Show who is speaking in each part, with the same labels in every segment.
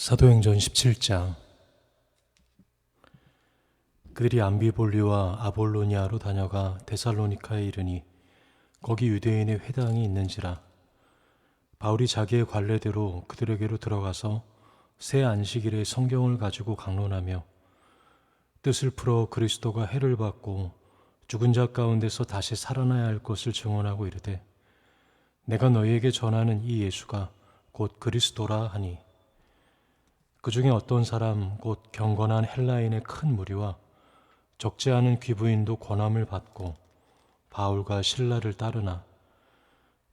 Speaker 1: 사도행전 17장. 그들이 암비볼리와 아볼로니아로 다녀가 데살로니카에 이르니 거기 유대인의 회당이 있는지라. 바울이 자기의 관례대로 그들에게로 들어가서 새 안식일에 성경을 가지고 강론하며 뜻을 풀어 그리스도가 해를 받고 죽은 자 가운데서 다시 살아나야 할 것을 증언하고 이르되, 내가 너희에게 전하는 이 예수가 곧 그리스도라 하니, 그 중에 어떤 사람 곧 경건한 헬라인의 큰 무리와 적지 않은 귀부인도 권함을 받고 바울과 실라를 따르나,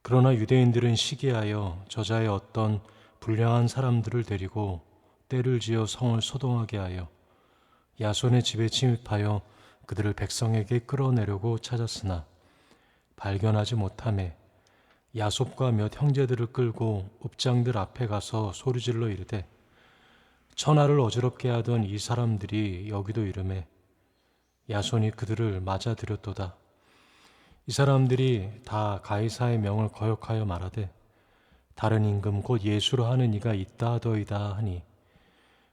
Speaker 1: 그러나 유대인들은 시기하여 저자의 어떤 불량한 사람들을 데리고 떼를 지어 성을 소동하게 하여 야손의 집에 침입하여 그들을 백성에게 끌어내려고 찾았으나 발견하지 못하매 야손과 몇 형제들을 끌고 읍장들 앞에 가서 소리질러 이르되, 천하를 어지럽게 하던 이 사람들이 여기도 이르매 야손이 그들을 맞아들였도다. 이 사람들이 다 가이사의 명을 거역하여 말하되, 다른 임금 곧 예수로 하는 이가 있다 하더이다 하니,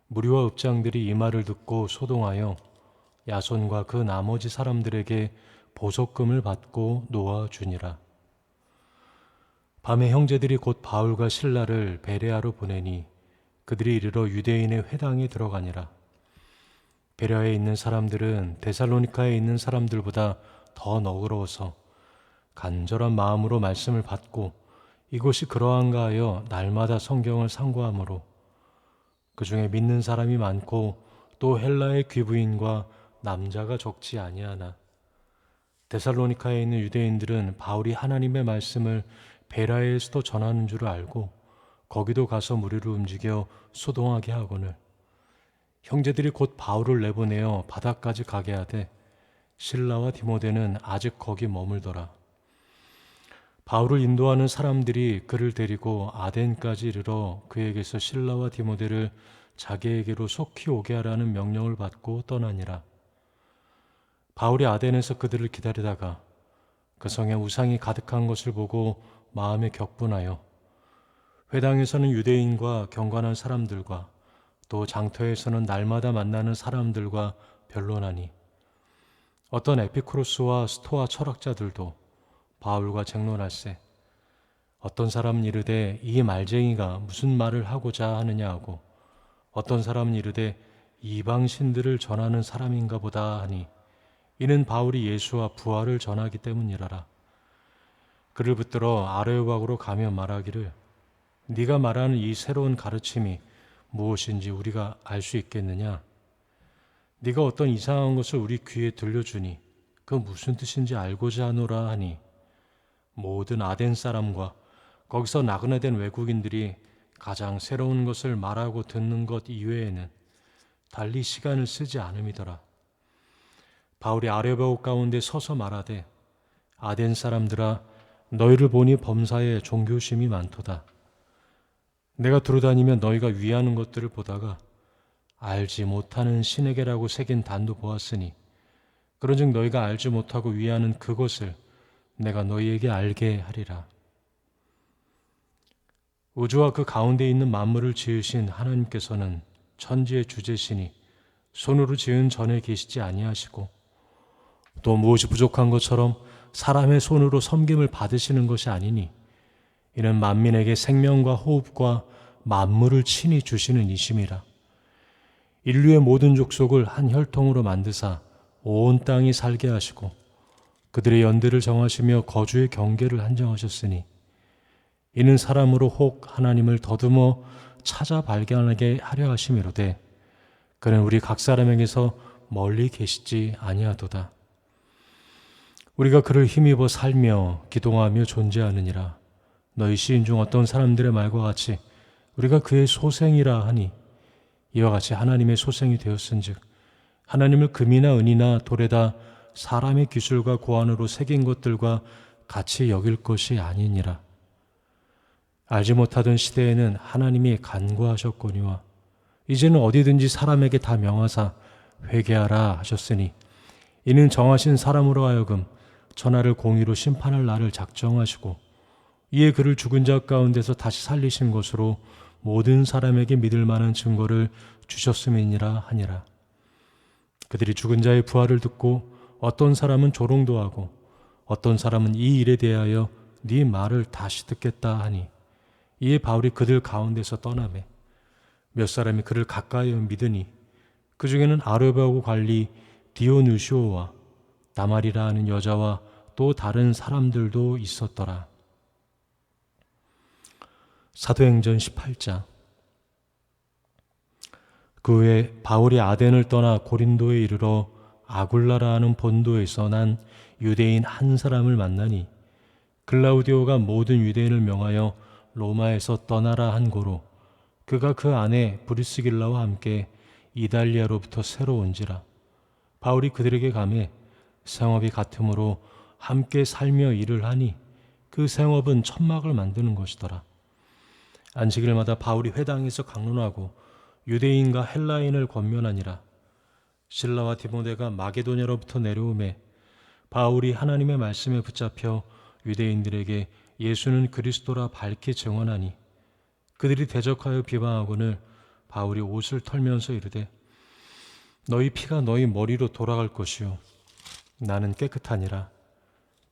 Speaker 1: 무리와 읍장들이 이 말을 듣고 소동하여 야손과 그 나머지 사람들에게 보석금을 받고 놓아주니라. 밤에 형제들이 곧 바울과 실라를 베레아로 보내니 그들이 이르러 유대인의 회당에 들어가니라. 베레아에 있는 사람들은 데살로니카에 있는 사람들보다 더 너그러워서 간절한 마음으로 말씀을 받고 이곳이 그러한가 하여 날마다 성경을 상고하므로, 그 중에 믿는 사람이 많고 또 헬라의 귀부인과 남자가 적지 아니하나, 데살로니카에 있는 유대인들은 바울이 하나님의 말씀을 베레아에서도 전하는 줄 알고 거기도 가서 무리를 움직여 소동하게 하거늘, 형제들이 곧 바울을 내보내어 바다까지 가게 하되 실라와 디모데는 아직 거기 머물더라. 바울을 인도하는 사람들이 그를 데리고 아덴까지 이르러 그에게서 실라와 디모데를 자기에게로 속히 오게 하라는 명령을 받고 떠나니라. 바울이 아덴에서 그들을 기다리다가 그 성에 우상이 가득한 것을 보고 마음에 격분하여 회당에서는 유대인과 경건한 사람들과 또 장터에서는 날마다 만나는 사람들과 변론하니, 어떤 에피쿠로스와 스토아 철학자들도 바울과 쟁론할세, 어떤 사람은 이르되 이 말쟁이가 무슨 말을 하고자 하느냐 하고, 어떤 사람은 이르되 이방 신들을 전하는 사람인가 보다 하니, 이는 바울이 예수와 부활을 전하기 때문이라라. 그를 붙들어 아레오박으로 가며 말하기를, 네가 말하는 이 새로운 가르침이 무엇인지 우리가 알 수 있겠느냐? 네가 어떤 이상한 것을 우리 귀에 들려주니 그 무슨 뜻인지 알고자 하노라 하니, 모든 아덴 사람과 거기서 나그네된 외국인들이 가장 새로운 것을 말하고 듣는 것 이외에는 달리 시간을 쓰지 않음이더라. 바울이 아레오박 가운데 서서 말하되, 아덴 사람들아, 너희를 보니 범사에 종교심이 많도다. 내가 두루다니며 너희가 위하는 것들을 보다가 알지 못하는 신에게라고 새긴 단도 보았으니, 그런즉 너희가 알지 못하고 위하는 그것을 내가 너희에게 알게 하리라. 우주와 그 가운데 있는 만물을 지으신 하나님께서는 천지의 주제시니 손으로 지은 전에 계시지 아니하시고, 또 무엇이 부족한 것처럼 사람의 손으로 섬김을 받으시는 것이 아니니, 이는 만민에게 생명과 호흡과 만물을 친히 주시는 이심이라. 인류의 모든 족속을 한 혈통으로 만드사 온 땅이 살게 하시고 그들의 연대를 정하시며 거주의 경계를 한정하셨으니, 이는 사람으로 혹 하나님을 더듬어 찾아 발견하게 하려 하심이로되, 그는 우리 각 사람에게서 멀리 계시지 아니하도다. 우리가 그를 힘입어 살며 기동하며 존재하느니라. 너희 시인 중 어떤 사람들의 말과 같이 우리가 그의 소생이라 하니, 이와 같이 하나님의 소생이 되었은즉 하나님을 금이나 은이나 돌에다 사람의 기술과 고안으로 새긴 것들과 같이 여길 것이 아니니라. 알지 못하던 시대에는 하나님이 간구하셨거니와 이제는 어디든지 사람에게 다 명하사 회개하라 하셨으니, 이는 정하신 사람으로 하여금 천하를 공의로 심판할 날을 작정하시고 이에 그를 죽은 자 가운데서 다시 살리신 것으로 모든 사람에게 믿을 만한 증거를 주셨음이니라 하니라. 그들이 죽은 자의 부활을 듣고 어떤 사람은 조롱도 하고 어떤 사람은 이 일에 대하여 네 말을 다시 듣겠다 하니, 이에 바울이 그들 가운데서 떠나매 몇 사람이 그를 가까이 믿으니 그 중에는 아르바고 관리 디오누시오와 다말이라 하는 여자와 또 다른 사람들도 있었더라. 사도행전 18장. 그 후에 바울이 아덴을 떠나 고린도에 이르러 아굴라라 하는 본도에서 난 유대인 한 사람을 만나니, 글라우디오가 모든 유대인을 명하여 로마에서 떠나라 한 고로 그가 그 아내 브리스길라와 함께 이달리아로부터 새로 온지라. 바울이 그들에게 가매 생업이 같으므로 함께 살며 일을 하니 그 생업은 천막을 만드는 것이더라. 안식일마다 바울이 회당에서 강론하고 유대인과 헬라인을 권면하니라. 실라와 디모데가 마게도냐로부터 내려오매 바울이 하나님의 말씀에 붙잡혀 유대인들에게 예수는 그리스도라 밝히 증언하니, 그들이 대적하여 비방하거늘 바울이 옷을 털면서 이르되 너희 피가 너희 머리로 돌아갈 것이요 나는 깨끗하니라.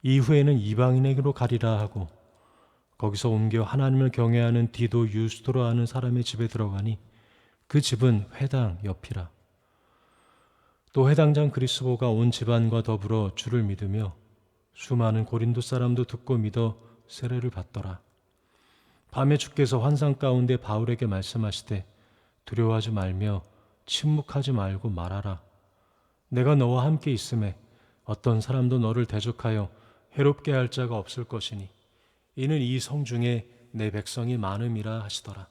Speaker 1: 이후에는 이방인에게로 가리라 하고 거기서 옮겨 하나님을 경외하는 디도 유스토라 하는 사람의 집에 들어가니 그 집은 회당 옆이라. 또 회당장 그리스보가 온 집안과 더불어 주를 믿으며 수많은 고린도 사람도 듣고 믿어 세례를 받더라. 밤에 주께서 환상 가운데 바울에게 말씀하시되 두려워하지 말며 침묵하지 말고 말하라. 내가 너와 함께 있음에 어떤 사람도 너를 대적하여 해롭게 할 자가 없을 것이니 이는 이 성 중에 내 백성이 많음이라 하시더라.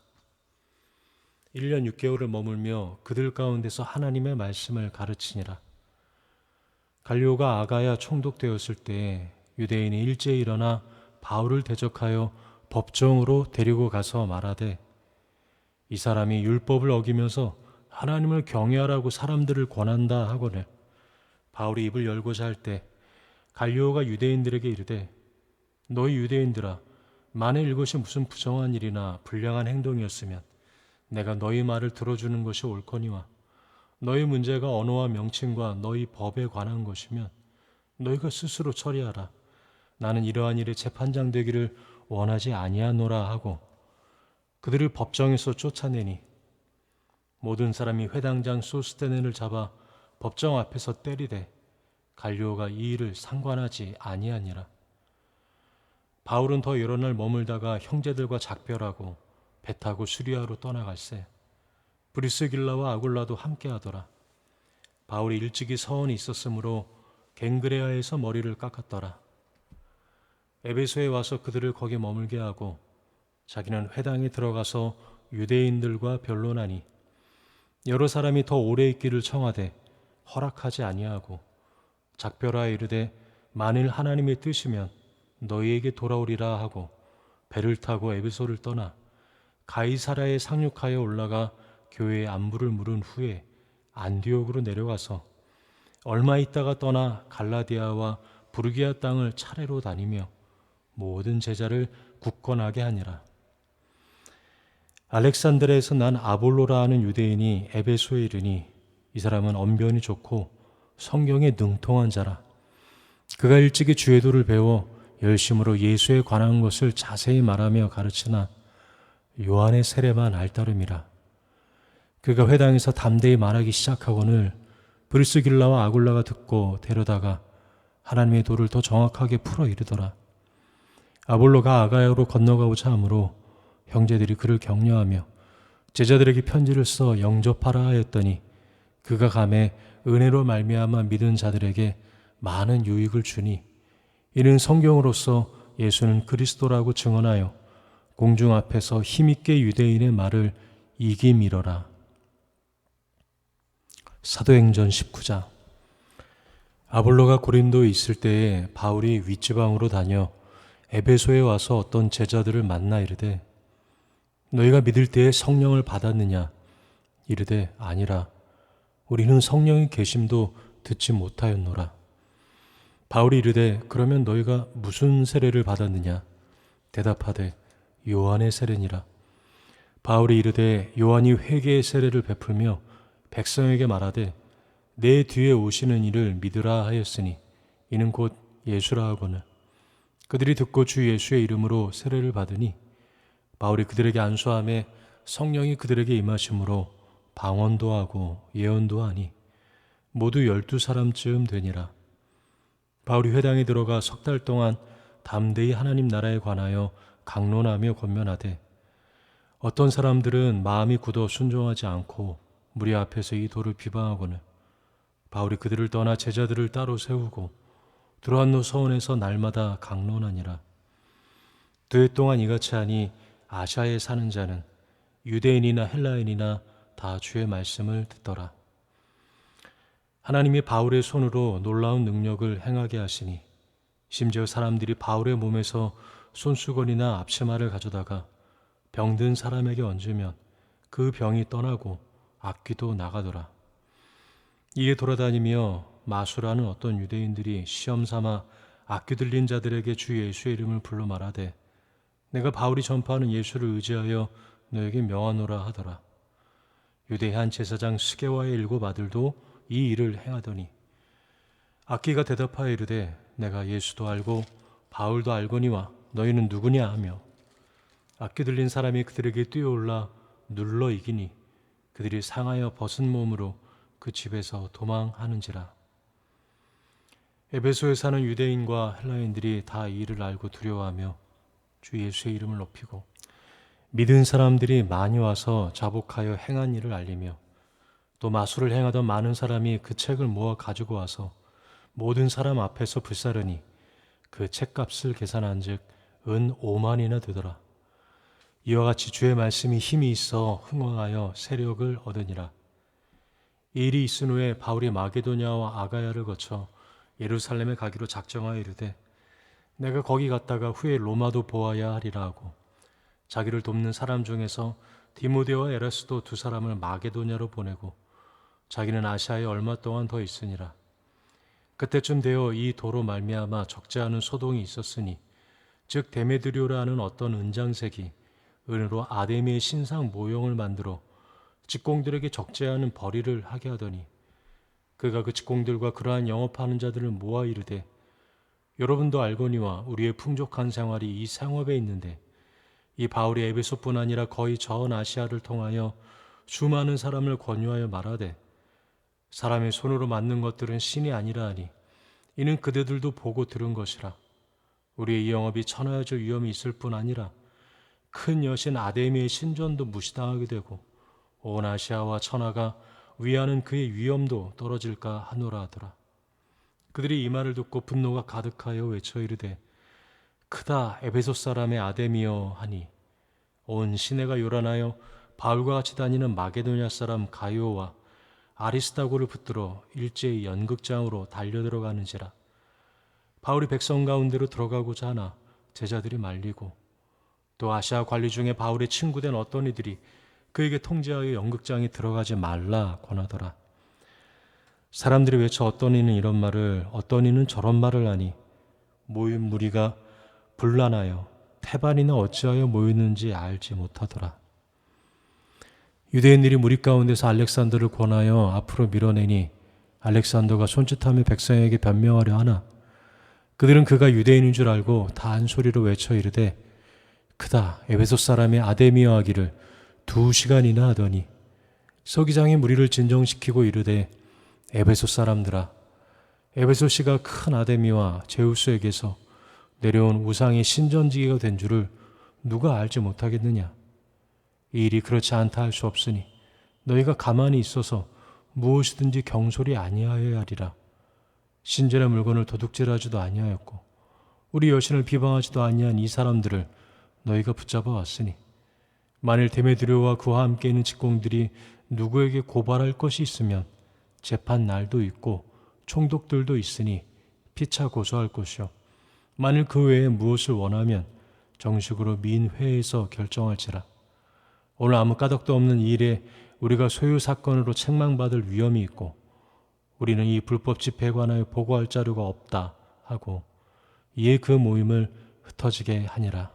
Speaker 1: 1년 6개월을 머물며 그들 가운데서 하나님의 말씀을 가르치니라. 갈리오가 아가야 총독되었을 때 유대인이 일제히 일어나 바울을 대적하여 법정으로 데리고 가서 말하되 이 사람이 율법을 어기면서 하나님을 경외하라고 사람들을 권한다 하거늘 바울이 입을 열고자 할 때 갈리오가 유대인들에게 이르되 너희 유대인들아, 만일 이것이 무슨 부정한 일이나 불량한 행동이었으면 내가 너희 말을 들어주는 것이 옳거니와 너희 문제가 언어와 명칭과 너희 법에 관한 것이면 너희가 스스로 처리하라. 나는 이러한 일에 재판장 되기를 원하지 아니하노라 하고 그들을 법정에서 쫓아내니 모든 사람이 회당장 소스테넨을 잡아 법정 앞에서 때리되 갈리오가 이 일을 상관하지 아니하니라. 바울은 더 여러 날 머물다가 형제들과 작별하고 배 타고 수리아로 떠나갈새 브리스길라와 아굴라도 함께하더라. 바울이 일찍이 서원이 있었으므로 갱그레아에서 머리를 깎았더라. 에베소에 와서 그들을 거기 머물게 하고 자기는 회당에 들어가서 유대인들과 변론하니 여러 사람이 더 오래 있기를 청하되 허락하지 아니하고 작별하여 이르되 만일 하나님의 뜻이면 너희에게 돌아오리라 하고 배를 타고 에베소를 떠나 가이사랴에 상륙하여 올라가 교회의 안부를 물은 후에 안디옥으로 내려가서 얼마 있다가 떠나 갈라디아와 부르기아 땅을 차례로 다니며 모든 제자를 굳건하게 하니라. 알렉산드리아에서 난 아볼로라 하는 유대인이 에베소에 이르니 이 사람은 언변이 좋고 성경에 능통한 자라. 그가 일찍이 주의 도를 배워 열심으로 예수에 관한 것을 자세히 말하며 가르치나 요한의 세례만 알따름이라. 그가 회당에서 담대히 말하기 시작하거늘 브리스길라와 아굴라가 듣고 데려다가 하나님의 도를 더 정확하게 풀어 이르더라. 아볼로가 아가야로 건너가고자 하므로 형제들이 그를 격려하며 제자들에게 편지를 써 영접하라 하였더니 그가 가매 은혜로 말미암아 믿은 자들에게 많은 유익을 주니 이는 성경으로서 예수는 그리스도라고 증언하여 공중 앞에서 힘있게 유대인의 말을 이기미러라. 사도행전 19장. 아볼로가 고린도에 있을 때에 바울이 윗지방으로 다녀 에베소에 와서 어떤 제자들을 만나 이르되 너희가 믿을 때에 성령을 받았느냐? 이르되 아니라 우리는 성령의 계심도 듣지 못하였노라. 바울이 이르되 그러면 너희가 무슨 세례를 받았느냐? 대답하되 요한의 세례니라. 바울이 이르되 요한이 회개의 세례를 베풀며 백성에게 말하되 내 뒤에 오시는 이를 믿으라 하였으니 이는 곧 예수라 하거늘. 그들이 듣고 주 예수의 이름으로 세례를 받으니 바울이 그들에게 안수하며 성령이 그들에게 임하심으로 방언도 하고 예언도 하니 모두 12사람쯤 되니라. 바울이 회당에 들어가 석 달 동안 담대히 하나님 나라에 관하여 강론하며 권면하되 어떤 사람들은 마음이 굳어 순종하지 않고 무리 앞에서 이 도를 비방하거늘. 바울이 그들을 떠나 제자들을 따로 세우고 두로안노 서원에서 날마다 강론하니라. 2해 동안 이같이 하니 아시아에 사는 자는 유대인이나 헬라인이나 다 주의 말씀을 듣더라. 하나님이 바울의 손으로 놀라운 능력을 행하게 하시니 심지어 사람들이 바울의 몸에서 손수건이나 앞치마를 가져다가 병든 사람에게 얹으면 그 병이 떠나고 악귀도 나가더라. 이에 돌아다니며 마수라는 어떤 유대인들이 시험 삼아 악귀 들린 자들에게 주 예수의 이름을 불러 말하되 내가 바울이 전파하는 예수를 의지하여 너에게 명하노라 하더라. 유대의 한 제사장 스게와의 7 아들도 이 일을 행하더니 악귀가 대답하여 이르되 내가 예수도 알고 바울도 알거니와 너희는 누구냐 하며 악귀 들린 사람이 그들에게 뛰어올라 눌러 이기니 그들이 상하여 벗은 몸으로 그 집에서 도망하는지라. 에베소에 사는 유대인과 헬라인들이 다 이 일을 알고 두려워하며 주 예수의 이름을 높이고 믿은 사람들이 많이 와서 자복하여 행한 일을 알리며 또 마술을 행하던 많은 사람이 그 책을 모아 가지고 와서 모든 사람 앞에서 불사르니 그 책값을 계산한 즉 은 5만이나 되더라. 이와 같이 주의 말씀이 힘이 있어 흥왕하여 세력을 얻으니라. 이 일이 있은 후에 바울이 마게도냐와 아가야를 거쳐 예루살렘에 가기로 작정하여 이르되 내가 거기 갔다가 후에 로마도 보아야 하리라 하고 자기를 돕는 사람 중에서 디모데와 에라스도 2 사람을 마게도냐로 보내고 자기는 아시아에 얼마 동안 더 있으니라. 그때쯤 되어 이 도로 말미암아 적지 않은 소동이 있었으니 즉 데메드리오라는 어떤 은장색이 은으로 아데미의 신상 모형을 만들어 직공들에게 적지 않은 벌이를 하게 하더니 그가 그 직공들과 그러한 영업하는 자들을 모아 이르되 여러분도 알거니와 우리의 풍족한 생활이 이 상업에 있는데 이 바울이 에베소뿐 아니라 거의 전 아시아를 통하여 수많은 사람을 권유하여 말하되 사람의 손으로 만든 것들은 신이 아니라 하니 이는 그대들도 보고 들은 것이라. 우리의 이 영업이 천하여질 위험이 있을 뿐 아니라 큰 여신 아데미의 신전도 무시당하게 되고 온 아시아와 천하가 위하는 그의 위엄도 떨어질까 하노라 하더라. 그들이 이 말을 듣고 분노가 가득하여 외쳐 이르되 크다 에베소 사람의 아데미여 하니 온 시내가 요란하여 바울과 같이 다니는 마게도냐 사람 가이오와 아리스다고를 붙들어 일제히 연극장으로 달려들어가는지라. 바울이 백성 가운데로 들어가고자 하나 제자들이 말리고 또 아시아 관리 중에 바울의 친구된 어떤 이들이 그에게 통제하여 연극장에 들어가지 말라 권하더라. 사람들이 외쳐 어떤 이는 이런 말을 어떤 이는 저런 말을 하니 모인 무리가 분란하여 태반이나 어찌하여 모였는지 알지 못하더라. 유대인들이 무리 가운데서 알렉산더를 권하여 앞으로 밀어내니 알렉산더가 손짓하며 백성에게 변명하려 하나 그들은 그가 유대인인 줄 알고 다 한 소리로 외쳐 이르되 크다 에베소 사람의 아데미어 하기를 2시간이나 하더니 서기장이 무리를 진정시키고 이르되 에베소 사람들아 에베소시가 큰 아데미와 제우스에게서 내려온 우상의 신전지기가 된 줄을 누가 알지 못하겠느냐. 이 일이 그렇지 않다 할 수 없으니 너희가 가만히 있어서 무엇이든지 경솔이 아니하여야 하리라. 신전의 물건을 도둑질하지도 아니하였고 우리 여신을 비방하지도 아니한 이 사람들을 너희가 붙잡아 왔으니 만일 데메드리오와 그와 함께 있는 직공들이 누구에게 고발할 것이 있으면 재판 날도 있고 총독들도 있으니 피차 고소할 것이요 만일 그 외에 무엇을 원하면 정식으로 민회에서 결정할지라. 오늘 아무 까닭도 없는 이 일에 우리가 소유 사건으로 책망받을 위험이 있고 우리는 이 불법 집회에 관하여 보고할 자료가 없다 하고 이에 그 모임을 흩어지게 하니라.